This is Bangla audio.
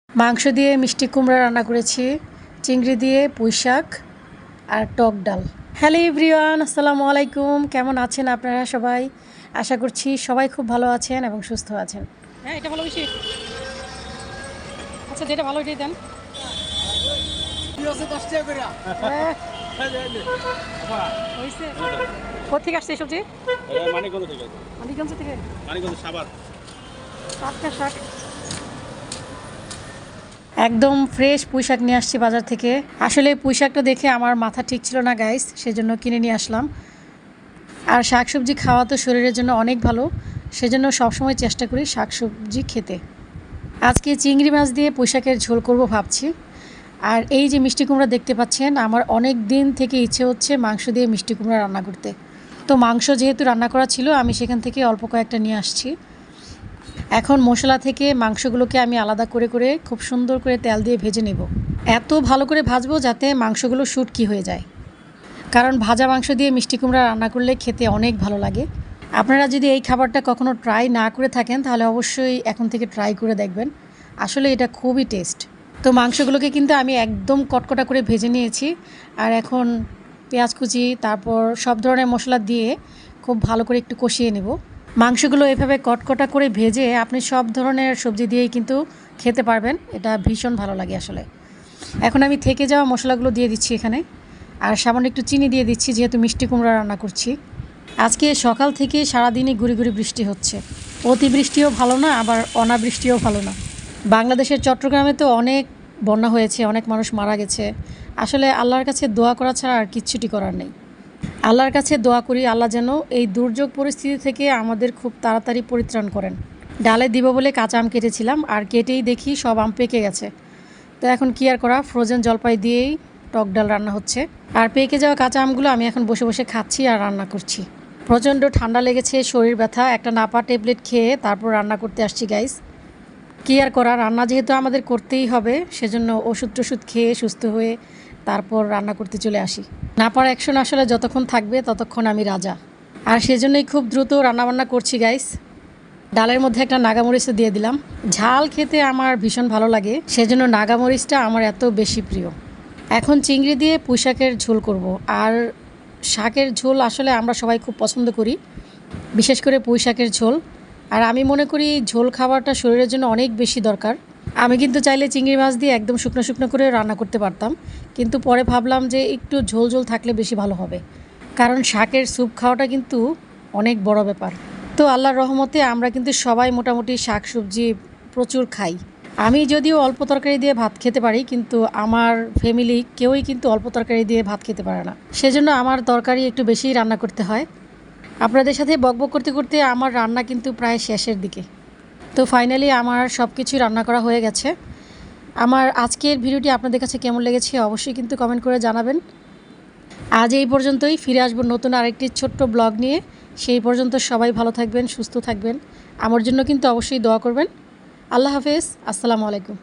মাংস দিয়ে মিষ্টি কুমড়া রান্না করেছি, চিংড়ি দিয়ে পুঁই শাক আর টক ডাল। হ্যালো এভরিওয়ান, আসসালামু আলাইকুম। কেমন আছেন আপনারা সবাই? আশা করছি সবাই খুব ভালো আছেন এবং সুস্থ আছেন। হ্যাঁ, এটা ভালো বেশি। আচ্ছা, যেটা ভালো এটাই দেন। কোথেকে আসছে এই সবজি? মানিকগঞ্জ থেকে। টাটকা শাক, একদম ফ্রেশ পুঁই শাক নিয়ে আসছি বাজার থেকে। আসলে পুঁই শাকটা দেখে আমার মাথা ঠিক ছিল না গাইস, সেজন্য কিনে নিয়ে আসলাম। আর শাকসবজি খাওয়া তো শরীরের জন্য অনেক ভালো, সেজন্য সবসময় চেষ্টা করি শাকসবজি খেতে। আজকে চিংড়ি মাছ দিয়ে পুঁই শাকের ঝোল করব ভাবছি। আর এই যে মিষ্টি কুমড়া দেখতে পাচ্ছেন, আমার অনেক দিন থেকে ইচ্ছে হচ্ছে মাংস দিয়ে মিষ্টি কুমড়া রান্না করতে। তো মাংস যেহেতু রান্না করা ছিল, আমি সেখান থেকে অল্প কয়েকটা নিয়ে আসছি। এখন মশলা থেকে মাংসগুলোকে আমি আলাদা করে করে খুব সুন্দর করে তেল দিয়ে ভেজে নেব। এত ভালো করে ভাজবো যাতে মাংসগুলো শুটকি হয়ে যায়, কারণ ভাজা মাংস দিয়ে মিষ্টি কুমড়া রান্না করলে খেতে অনেক ভালো লাগে। আপনারা যদি এই খাবারটা কখনো ট্রাই না করে থাকেন তাহলে অবশ্যই এখন থেকে ট্রাই করে দেখবেন। আসলে এটা খুবই টেস্ট। তো মাংসগুলোকে কিন্তু আমি একদম কটকটা করে ভেজে নিয়েছি। আর এখন পেঁয়াজ কুচি, তারপর সব ধরনের মশলা দিয়ে খুব ভালো করে একটু কষিয়ে নেব। মাংসগুলো এভাবে কটকটা করে ভেজে আপনি সব ধরনের সবজি দিয়েই কিন্তু খেতে পারবেন, এটা ভীষণ ভালো লাগে আসলে। এখন আমি থেকে যাওয়া মশলাগুলো দিয়ে দিচ্ছি এখানে, আর সামান্য একটু চিনি দিয়ে দিচ্ছি যেহেতু মিষ্টি কুমড়া রান্না করছি। আজকে সকাল থেকে সারাদিনই গুঁড়ি গুঁড়ি বৃষ্টি হচ্ছে। অতিবৃষ্টিও ভালো না, আবার অনাবৃষ্টিও ভালো না। বাংলাদেশের চট্টগ্রামে তো অনেক বন্যা হয়েছে, অনেক মানুষ মারা গেছে। আসলে আল্লাহর কাছে দোয়া করা ছাড়া আর কিচ্ছুটি করার নেই। আল্লাহর কাছে দোয়া করি আল্লাহ যেন এই দুর্যোগ পরিস্থিতি থেকে আমাদের খুব তাড়াতাড়ি পরিত্রাণ করেন। ডালে দিব বলে কাঁচা আম কেটেছিলাম, আর কেটেই দেখি সব আম পেকে গেছে। তো এখন কি আর করা, ফ্রোজেন জলপাই দিয়েই টক ডাল রান্না হচ্ছে। আর পেকে যাওয়া কাঁচা আমগুলো আমি এখন বসে বসে খাচ্ছি আর রান্না করছি। প্রচণ্ড ঠান্ডা লেগেছে, শরীর ব্যথা, একটা নাপা ট্যাবলেট খেয়ে তারপর রান্না করতে আসছি গাইস। কি আর করা, রান্না যেহেতু আমাদের করতেই হবে, সেজন্য ওষুধ টষুধ খেয়ে সুস্থ হয়ে তারপর রান্না করতে চলে আসি। নাপার অ্যাকশন আসলে যতক্ষণ থাকবে ততক্ষণ আমি রাজা। আর সেজন্যই খুব দ্রুত রান্নাবান্না করছি গাইস। ডালের মধ্যে একটা নাগামরিচও দিয়ে দিলাম। ঝাল খেতে আমার ভীষণ ভালো লাগে, সেজন্য নাগামরিচটা আমার এত বেশি প্রিয়। এখন চিংড়ি দিয়ে পুঁই শাকের ঝোল করব। আর শাকের ঝোল আসলে আমরা সবাই খুব পছন্দ করি, বিশেষ করে পুঁই শাকের ঝোল। আর আমি মনে করি ঝোল খাবারটা শরীরের জন্য অনেক বেশি দরকার। আমি কিন্তু চাইলে চিংড়ি মাছ দিয়ে একদম শুকনো শুকনো করে রান্না করতে পারতাম, কিন্তু পরে ভাবলাম যে একটু ঝোল ঝোল থাকলে বেশি ভালো হবে, কারণ শাকের স্যুপ খাওয়াটা কিন্তু অনেক বড় ব্যাপার। তো আল্লাহর রহমতে আমরা কিন্তু সবাই মোটামুটি শাক সবজি প্রচুর খাই। আমি যদিও অল্প তরকারি দিয়ে ভাত খেতে পারি, কিন্তু আমার ফ্যামিলি কেউই কিন্তু অল্প তরকারি দিয়ে ভাত খেতে পারে না, সেজন্য আমার তরকারি একটু বেশিই রান্না করতে হয়। আপনাদের সাথে বকবক করতে করতে আমার রান্না কিন্তু প্রায় শেষের দিকে। তো ফাইনালি আমার সব কিছুই রান্না করা হয়ে গেছে। আমার আজকের ভিডিওটি আপনাদের কাছে কেমন লেগেছে অবশ্যই কিন্তু কমেন্ট করে জানাবেন। আজ এই পর্যন্তই, ফিরে আসবো নতুন আরেকটি ছোট্ট ব্লগ নিয়ে। সেই পর্যন্ত সবাই ভালো থাকবেন, সুস্থ থাকবেন। আমার জন্য কিন্তু অবশ্যই দোয়া করবেন। আল্লাহ হাফেজ, আসসালামু আলাইকুম।